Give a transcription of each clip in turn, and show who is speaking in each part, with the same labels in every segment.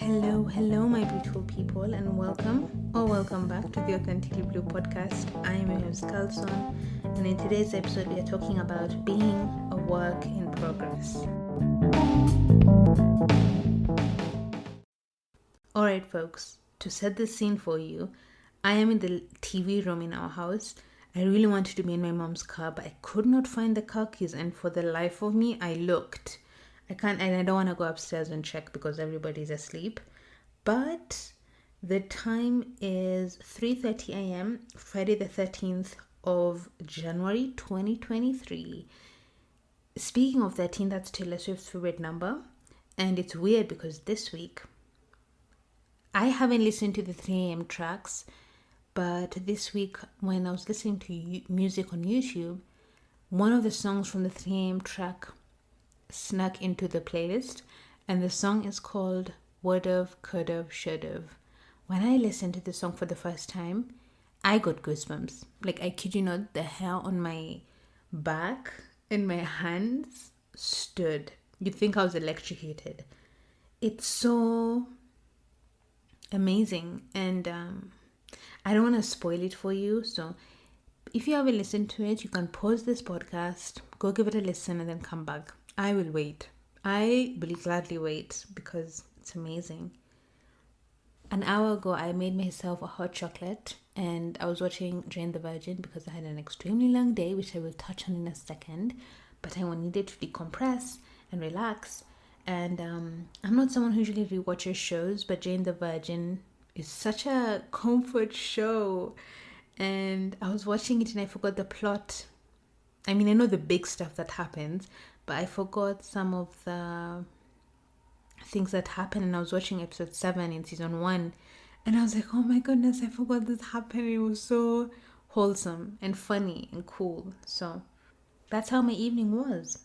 Speaker 1: Hello, my beautiful people, and welcome back to the Authentically Blue podcast. I am your host, Carlson, and in today's episode, we are talking about being a work in progress. Alright, folks, to set the scene for you, I am in the TV room in our house. I really wanted to be in my mom's car, but I could not find the car keys, and for the life of me, I looked. I don't want to go upstairs and check because everybody's asleep. But the time is 3:30 a.m., Friday the 13th of January 2023. Speaking of 13, that's Taylor Swift's favorite number. And it's weird because this week, I haven't listened to the 3 a.m. tracks, but this week when I was listening to music on YouTube, one of the songs from the 3 a.m. track snuck into the playlist, and the song is called Would've, Could've, Should've. When I listened to the song for the first time, I got goosebumps. Like, I kid you not, the hair on my back and my hands stood. You'd think I was electrocuted. It's so amazing, and I don't want to spoil it for you, so if you haven't listened to it, you can pause this podcast, go give it a listen, and then come back. I will wait. I will gladly wait because it's amazing. An hour ago, I made myself a hot chocolate and I was watching Jane the Virgin because I had an extremely long day, which I will touch on in a second. But I needed to decompress and relax. And I'm not someone who usually rewatches shows, but Jane the Virgin is such a comfort show. And I was watching it and I forgot the plot. I mean, I know the big stuff that happens, but I forgot some of the things that happened. And I was watching episode 7 in season 1. And I was like, oh my goodness, I forgot this happened. It was so wholesome and funny and cool. So that's how my evening was.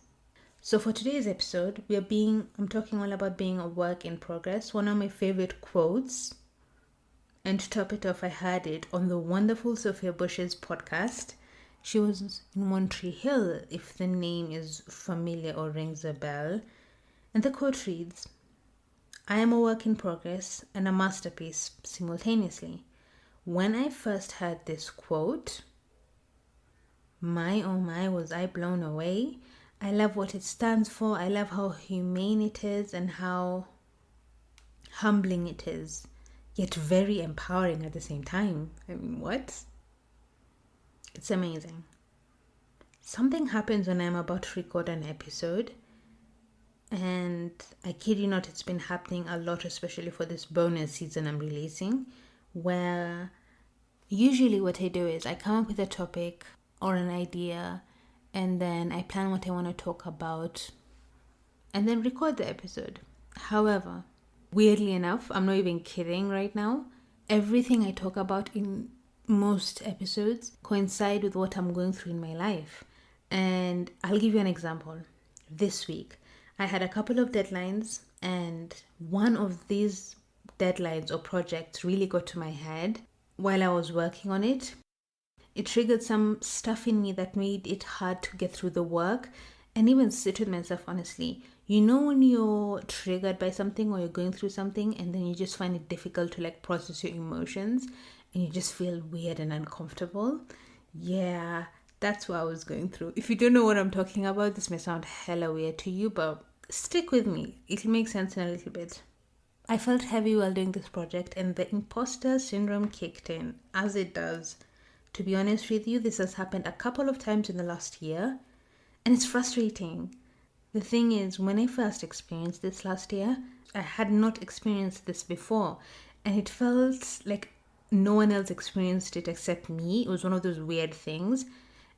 Speaker 1: So for today's episode, I'm talking all about being a work in progress. One of my favorite quotes. And to top it off, I heard it on the wonderful Sophia Bush's podcast. She was in One Tree Hill, if the name is familiar or rings a bell. And the quote reads, I am a work in progress and a masterpiece simultaneously. When I first heard this quote, my oh my, was I blown away. I love what it stands for. I love how humane it is and how humbling it is, yet very empowering at the same time. I mean, what? It's amazing. Something happens when I'm about to record an episode, and I kid you not, it's been happening a lot, especially for this bonus season I'm releasing, where usually what I do is I come up with a topic or an idea, and then I plan what I want to talk about, and then record the episode. However, weirdly enough, I'm not even kidding right now, everything I talk about in most episodes coincide with what I'm going through in my life. And I'll give you an example. This week, I had a couple of deadlines, and one of these deadlines or projects really got to my head while I was working on it. It triggered some stuff in me that made it hard to get through the work and even sit with myself, honestly. You know when you're triggered by something or you're going through something and then you just find it difficult to process your emotions and you just feel weird and uncomfortable? Yeah, that's what I was going through. If you don't know what I'm talking about, this may sound hella weird to you, but stick with me. It'll make sense in a little bit. I felt heavy while doing this project and the imposter syndrome kicked in, as it does. To be honest with you, this has happened a couple of times in the last year, and it's frustrating. The thing is, when I first experienced this last year, I had not experienced this before, and it felt like no one else experienced it except me. It was one of those weird things.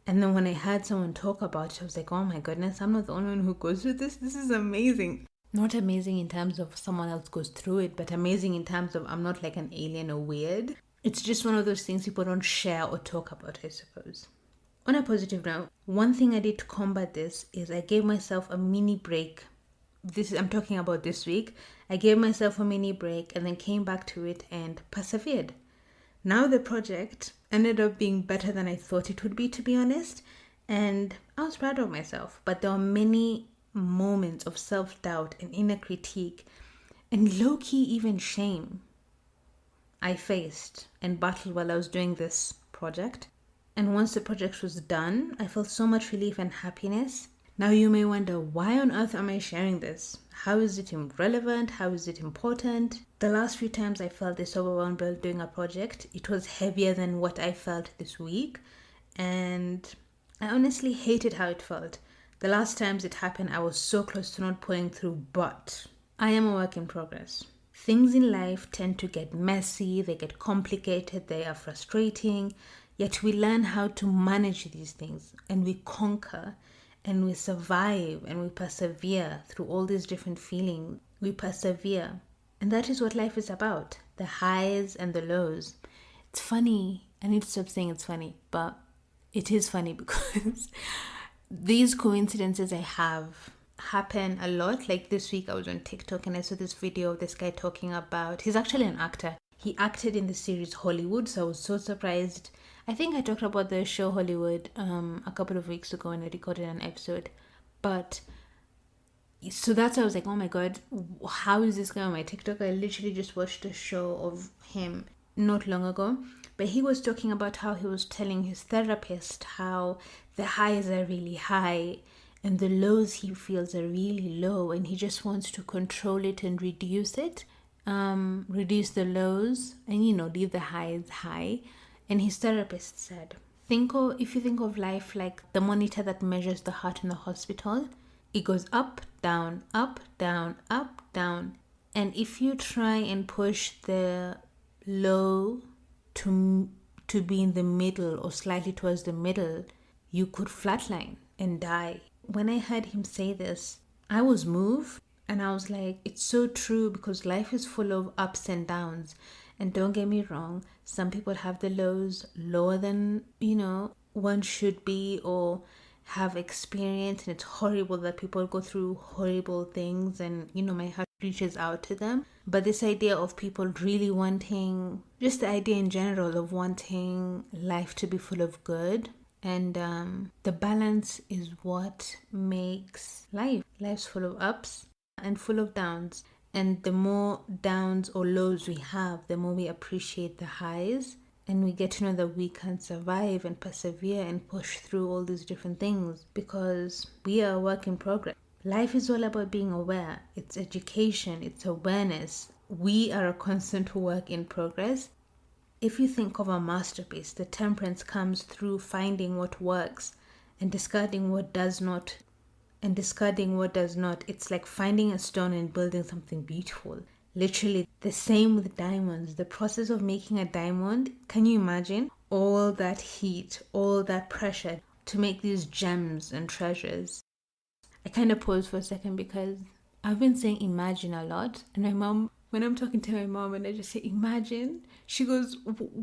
Speaker 1: And then when I heard someone talk about it, I was like, oh my goodness, I'm not the only one who goes through this. This is amazing. Not amazing in terms of someone else goes through it, but amazing in terms of I'm not like an alien or weird. It's just one of those things people don't share or talk about, I suppose. On a positive note, one thing I did to combat this is I gave myself a mini break. I'm talking about this week. I gave myself a mini break and then came back to it and persevered. Now the project ended up being better than I thought it would be, to be honest, and I was proud of myself. But there were many moments of self-doubt and inner critique and low-key even shame I faced and battled while I was doing this project. And once the project was done, I felt so much relief and happiness. Now you may wonder, why on earth am I sharing this? How is it relevant? How is it important? The last few times I felt this overwhelmed while doing a project, it was heavier than what I felt this week. And I honestly hated how it felt. The last times it happened, I was so close to not pulling through, but I am a work in progress. Things in life tend to get messy, they get complicated, they are frustrating, yet we learn how to manage these things and we conquer and we survive and we persevere through all these different feelings. We persevere. And that is what life is about, the highs and the lows. It's funny. I need to stop saying it's funny, but it is funny because these coincidences I have happen a lot. Like this week I was on TikTok and I saw this video of this guy talking about, he's actually an actor. He acted in the series Hollywood, so I was so surprised. I think I talked about the show Hollywood a couple of weeks ago and I recorded an episode. But so that's why I was like, oh my god, how is this guy on my TikTok? I literally just watched a show of him not long ago. But he was talking about how he was telling his therapist how the highs are really high and the lows he feels are really low, and he just wants to control it and reduce it, reduce the lows and leave the highs high. And his therapist said, if you think of life like the monitor that measures the heart in the hospital, it goes up, down, up, down, up, down. And if you try and push the low to be in the middle or slightly towards the middle, you could flatline and die. When I heard him say this, I was moved and I was like, it's so true, because life is full of ups and downs. And don't get me wrong, some people have the lows lower than, one should be or have experienced, and it's horrible that people go through horrible things, and my heart reaches out to them. But this idea of people really wanting, just the idea in general of wanting life to be full of good, and the balance is what makes life's full of ups and full of downs. And the more downs or lows we have, the more we appreciate the highs, and we get to know that we can survive and persevere and push through all these different things, because we are a work in progress. Life is all about being aware. It's education, it's awareness. We are a constant work in progress. If you think of a masterpiece, the temperance comes through finding what works and discarding what does not. It's like finding a stone and building something beautiful. Literally the same with diamonds. The process of making a diamond, can you imagine all that heat, all that pressure to make these gems and treasures? I kind of paused for a second because I've been saying imagine a lot, and my mom, when I'm talking to my mom and I just say imagine, she goes,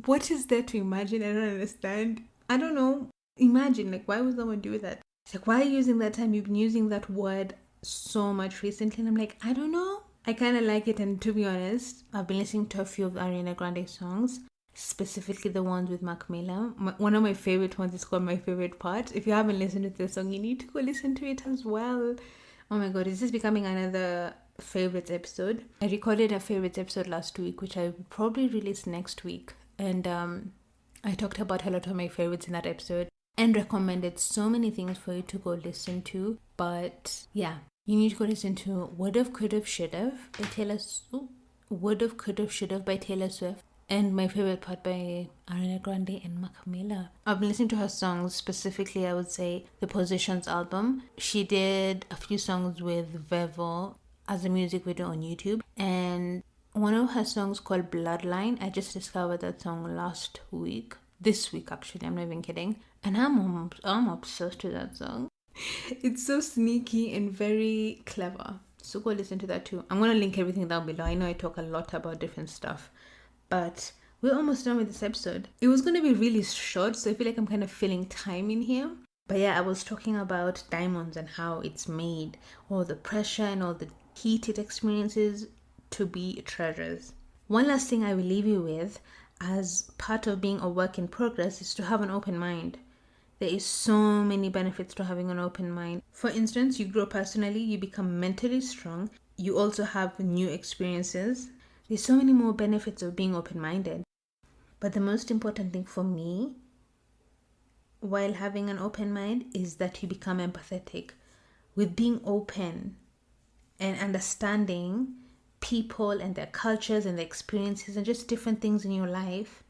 Speaker 1: what is there to imagine? I don't understand. I don't know. Imagine, like, why would someone do that? It's like, why are you using that time? You've been using that word so much recently. And I'm like, I don't know. I kind of like it. And to be honest, I've been listening to a few of Ariana Grande's songs, specifically the ones with Mac Miller. One of my favorite ones is called My Favorite Part. If you haven't listened to this song, you need to go listen to it as well. Oh my god, is this becoming another favorites episode? I recorded a favorites episode last week, which I will probably release next week. And I talked about a lot of my favorites in that episode and recommended so many things for you to go listen to. But yeah, you need to go listen to Would Have, Could Have, Should Have by Taylor Swift, and My Favorite Part by Ariana Grande and Mac Miller. I've been listening to her songs, specifically I would say the Positions album. She did a few songs with Vevo as a music video on YouTube, and one of her songs called Bloodline, I just discovered that song this week actually, I'm not even kidding, and I'm obsessed with that song. It's so sneaky and very clever, so go listen to that too. I'm going to link everything down below. I know I talk a lot about different stuff, but we're almost done with this episode. It was going to be really short, so I feel like I'm kind of filling time in here. But yeah, I was talking about diamonds and how it's made, all the pressure and all the heat it experiences to be treasures. One last thing I will leave you with as part of being a work in progress is to have an open mind. There is so many benefits to having an open mind. For instance, you grow personally, you become mentally strong, you also have new experiences. There's so many more benefits of being open-minded. But the most important thing for me while having an open mind is that you become empathetic. With being open and understanding people and their cultures and their experiences and just different things in your life,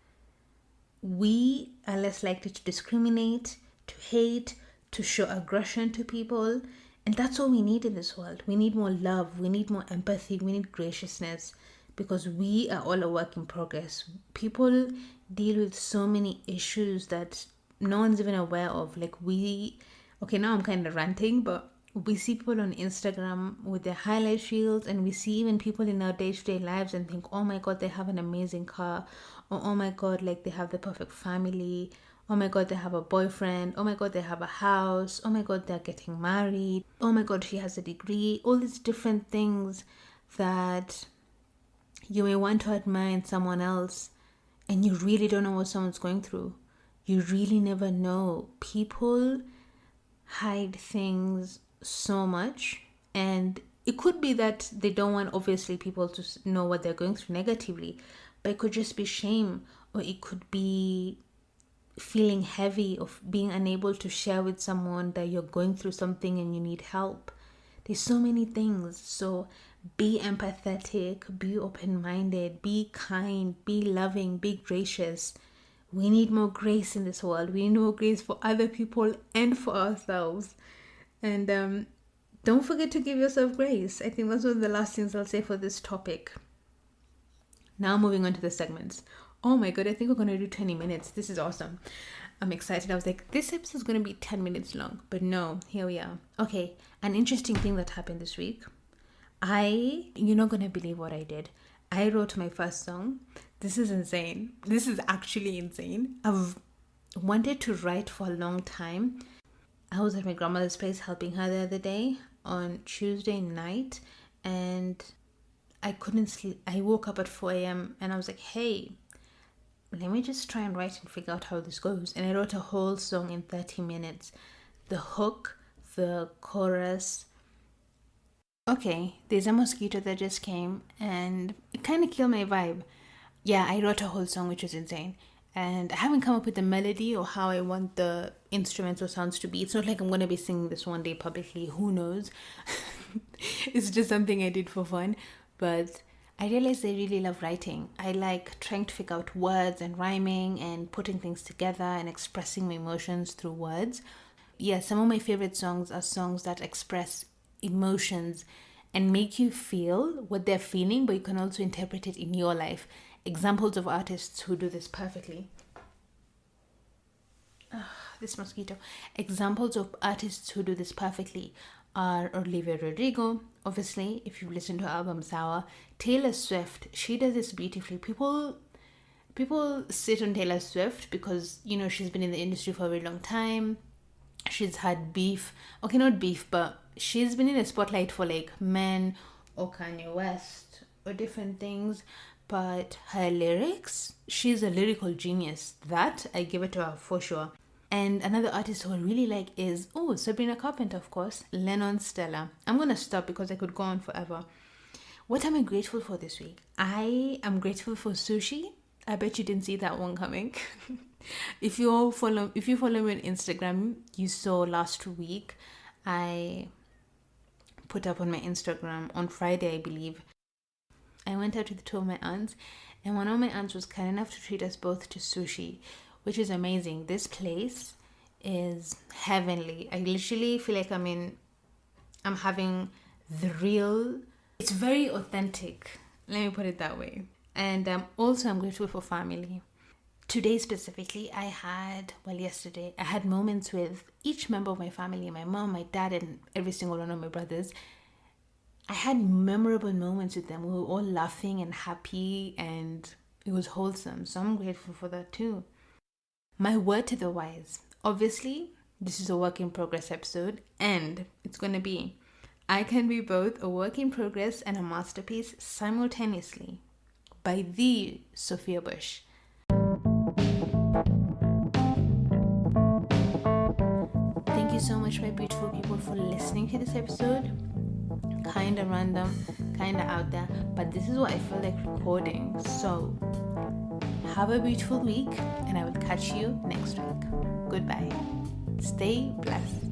Speaker 1: we are less likely to discriminate, to hate, to show aggression to people. And that's all we need in this world. We need more love, we need more empathy, we need graciousness, because we are all a work in progress. People deal with so many issues that no one's even aware of. Okay, now I'm kind of ranting, but we see people on Instagram with their highlight reels, and we see even people in our day-to-day lives and think, oh my god, they have an amazing car, or oh my god, like they have the perfect family, oh my god, they have a boyfriend, oh my god, they have a house, oh my god, they're getting married, oh my god, she has a degree. All these different things that you may want to admire in someone else, and you really don't know what someone's going through. You really never know. People hide things so much, and it could be that they don't want, obviously, people to know what they're going through negatively, but it could just be shame, or it could be feeling heavy of being unable to share with someone that you're going through something and you need help. There's so many things. So be empathetic, be open-minded, be kind, be loving, be gracious. We need more grace in this world. We need more grace for other people and for ourselves. And don't forget to give yourself grace. I think that's one of the last things I'll say for this topic. Now moving on to the segments. Oh my god, I think we're going to do 20 minutes. This is awesome. I'm excited. I was like, this episode is going to be 10 minutes long. But no, here we are. Okay, an interesting thing that happened this week. You're not going to believe what I did. I wrote my first song. This is insane. This is actually insane. I've wanted to write for a long time. I was at my grandmother's place helping her the other day on Tuesday night, and I couldn't sleep. I woke up at 4 a.m. and I was like, hey, let me just try and write and figure out how this goes. And I wrote a whole song in 30 minutes. The hook, the chorus. Okay, there's a mosquito that just came and it kind of killed my vibe. Yeah, I wrote a whole song, which was insane. And I haven't come up with the melody or how I want the instruments or sounds to be. It's not like I'm going to be singing this one day publicly. Who knows? It's just something I did for fun. But I realized I really love writing. I like trying to figure out words and rhyming and putting things together and expressing my emotions through words. Yeah, some of my favorite songs are songs that express emotions and make you feel what they're feeling, but you can also interpret it in your life. Examples of artists who do this perfectly. This mosquito. Examples of artists who do this perfectly are Olivia Rodrigo, obviously, if you've listened to her album Sour. Taylor Swift, she does this beautifully. People sit on Taylor Swift because, you know, she's been in the industry for a very long time. She's had beef. Okay, not beef, but she's been in the spotlight for like men or Kanye West or different things. But her lyrics, she's a lyrical genius. That, I give it to her for sure. And another artist who I really like is, Sabrina Carpenter, of course, Lennon Stella. I'm going to stop because I could go on forever. What am I grateful for this week? I am grateful for sushi. I bet you didn't see that one coming. If you follow me on Instagram, you saw last week I put up on my Instagram on Friday, I believe. I went out with two of my aunts, and one of my aunts was kind enough to treat us both to sushi, which is amazing. This place is heavenly. I literally feel like I'm having the real. It's very authentic. Let me put it that way. And also I'm grateful for family. Today specifically, yesterday, I had moments with each member of my family, my mom, my dad, and every single one of my brothers. I had memorable moments with them. We were all laughing and happy, and it was wholesome. So I'm grateful for that too. My word to the wise. Obviously, this is a work in progress episode, and it's going to be, I can be both a work in progress and a masterpiece simultaneously, by the Sophia Bush. Thank you so much, my beautiful people, for listening to this episode. Kind of random, kind of out there, but this is what I feel like recording. So have a beautiful week, and I will catch you next week. Goodbye. Stay blessed.